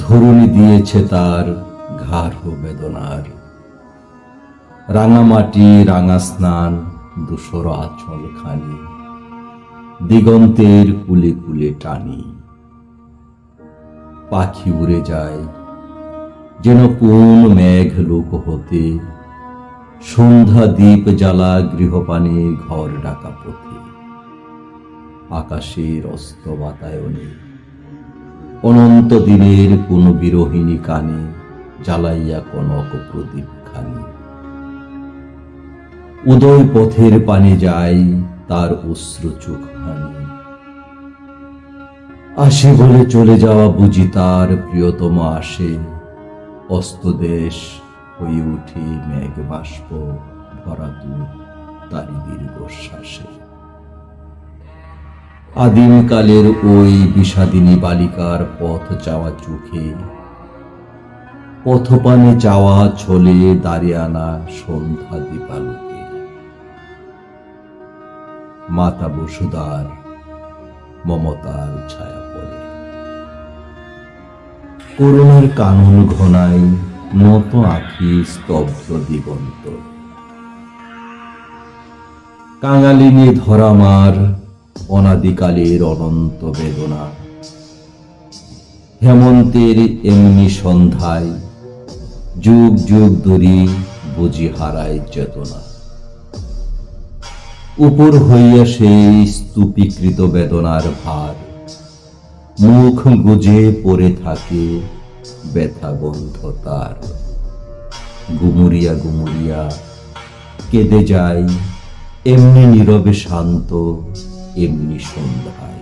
ধরুনি দিয়েছে তার গাঢ় বেদনার, রাঙামাটি রাঙা স্নান ধূসর আঁচল খানি, দিগন্তের কুলে কুলে টানি। পাখি উড়ে যায় যেন কোন মেঘ লোক হতে, সন্ধ্যা দ্বীপ জ্বালা গৃহপানে ঘর ডাকা পথে। আকাশের অস্ত বাতায়নে অনন্ত দিনের কোন বিরোহিনী কানে জ্বালাইয়া কনক প্রদীপ খানি। উদয় পথের পানে যায় তার অশ্রু চোখ হানি, আসে বলে চলে যাওয়া বুঝি তার প্রিয়তম আসে। অস্তদেশ হয়ে উঠে মেঘ বাষ্প ভরা দূর তারি দীর্ঘশ্বাসে। আদিমকালের ওই বিষাদিনী বালিকার পথ চাওয়া চোখে, পথপানে চাওয়া ছলে দাঁড়িয়ে আনা সন্ধ্যা দীপালোকে। মাতা বসুধার মমতার ছায়া পড়ে, করুণার কানন ঘনায় নত আখি স্তব্ধ দিগন্ত। কাঙালিনী ধরামার অনাদিকালের অনন্ত বেদনা, হেমন্তের এমনি সন্ধ্যায় যুগ যুগ ধরি বুঝি হারায় চেতনা। উপর হইয়া সেই স্তূপীকৃত বেদনার ভার, মুখ গুজে পড়ে থাকে ব্যথা গন্ধ তার। গুমুরিয়া গুমুরিয়া কেঁদে যায় এমনি নীরবে শান্ত, এমনি সন্ধ্যায়।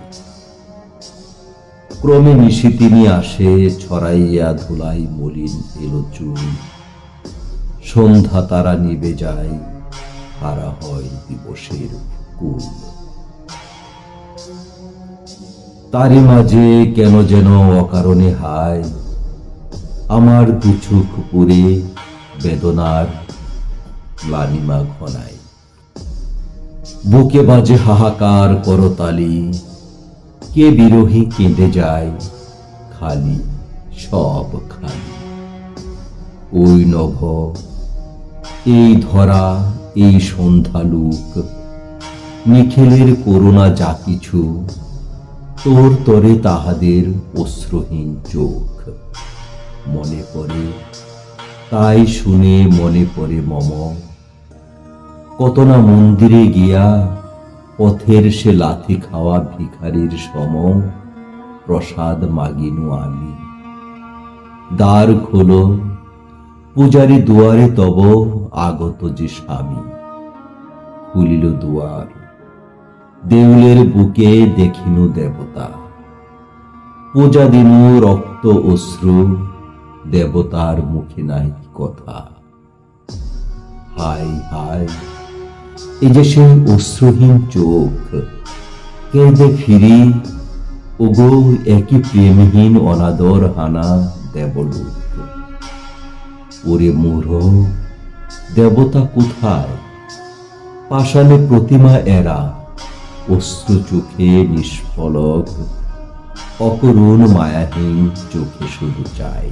ক্রমে নিশিতিনি আসে ছড়াইয়া ধুলাই মলিন এলো চুল। সন্ধ্যা তারা নিবে যায়, হারা হয় দিবসের কুল। তারই মাঝে কেন যেন অকারণে হায় আমার দু চোখ পুরে বেদনার লালিমা ঘনায়। বুকে বাজে হাহাকার করতালি, কে বিরোহী কেঁদে যায় খালি, সব খালি। ওই নভ, এই ধরা, এই সন্ধ্যালুক, নিখিলের করুণা যা কিছু, তোর তরে তাহাদের অশ্রুহীন চোখ। মনে পড়ে তাই শুনে মনে পড়ে মম, কত না মন্দিরে গিয়া পথের সে লাথি খাওয়া ভিখারির সম প্রসাদ মাগিনু আমি। দ্বার খোলো, পূজারি দুয়ারে তব আগত যে স্বামী। খুলিল দুয়ার, দেউলের বুকে দেখিনু দেবতা। পূজা দিনু রক্ত অশ্রু, দেবতার মুখে নাই কথা। হায় হায়, এই যে সেই অশ্রুহীন চোখ, কেঁদে ফিরি ওগো একই প্রেমহীন অনাদর হানা দেবলোক। ওরে মূঢ়, দেবতা কোথায়? পাষাণে প্রতিমা এরা, অশ্রু চোখে নিষ্ফলক, অকরুণ মায়াহীন চোখে শুধু চাই।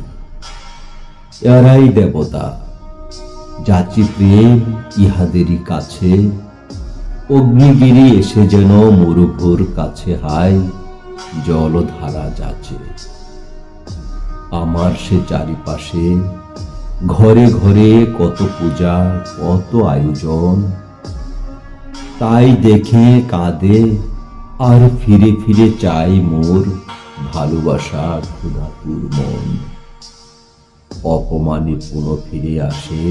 এরাই দেবতা, যাচি প্রেম ইহাদেরই কাছে। অগ্নিগিরি এসে যেন মরুভুর কাছে হায় জলধারা যাচে। আমার সে চারিপাশে ঘরে ঘরে কত পূজা, কত আয়োজন, তাই দেখে কাঁদে আর ফিরে ফিরে চাই মোর ভালোবাসা ক্ষুধাতুর মন। অপমানে পুনঃ ফিরে আসে,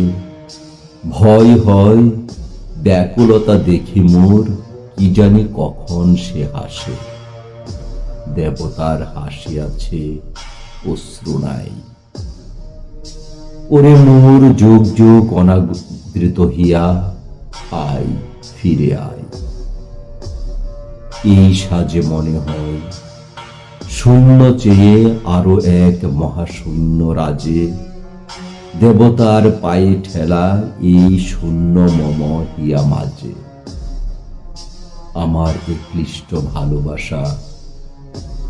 ভয় হয় ব্যাকুলতা দেখি মোর, কি জানি কখন সে হাসে। দেবতার হাসি আছে, অশ্রু নাই। ওরে মোর যুগ যুগ অনাদৃত হিয়া, আয় ফিরে আয়। এই সাজে মনে হয় শূন্য চেয়ে আরো এক মহাশূন্য রাজে। দেবতার পায়ে ঠেলা এই শূন্য মম হিয়া মাঝে। আমার এ ক্লিষ্ট ভালোবাসা,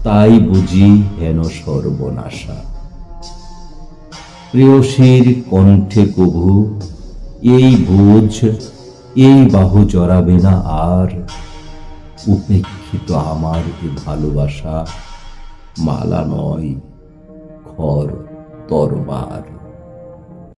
তাই বুঝি হেন সর্বনাশা। প্রেয়সীর কণ্ঠে কভু এই বোঝ এই বাহু জড়াবে না আর। উপেক্ষিত আমার এ ভালোবাসা মালা নয়, খর তরবার।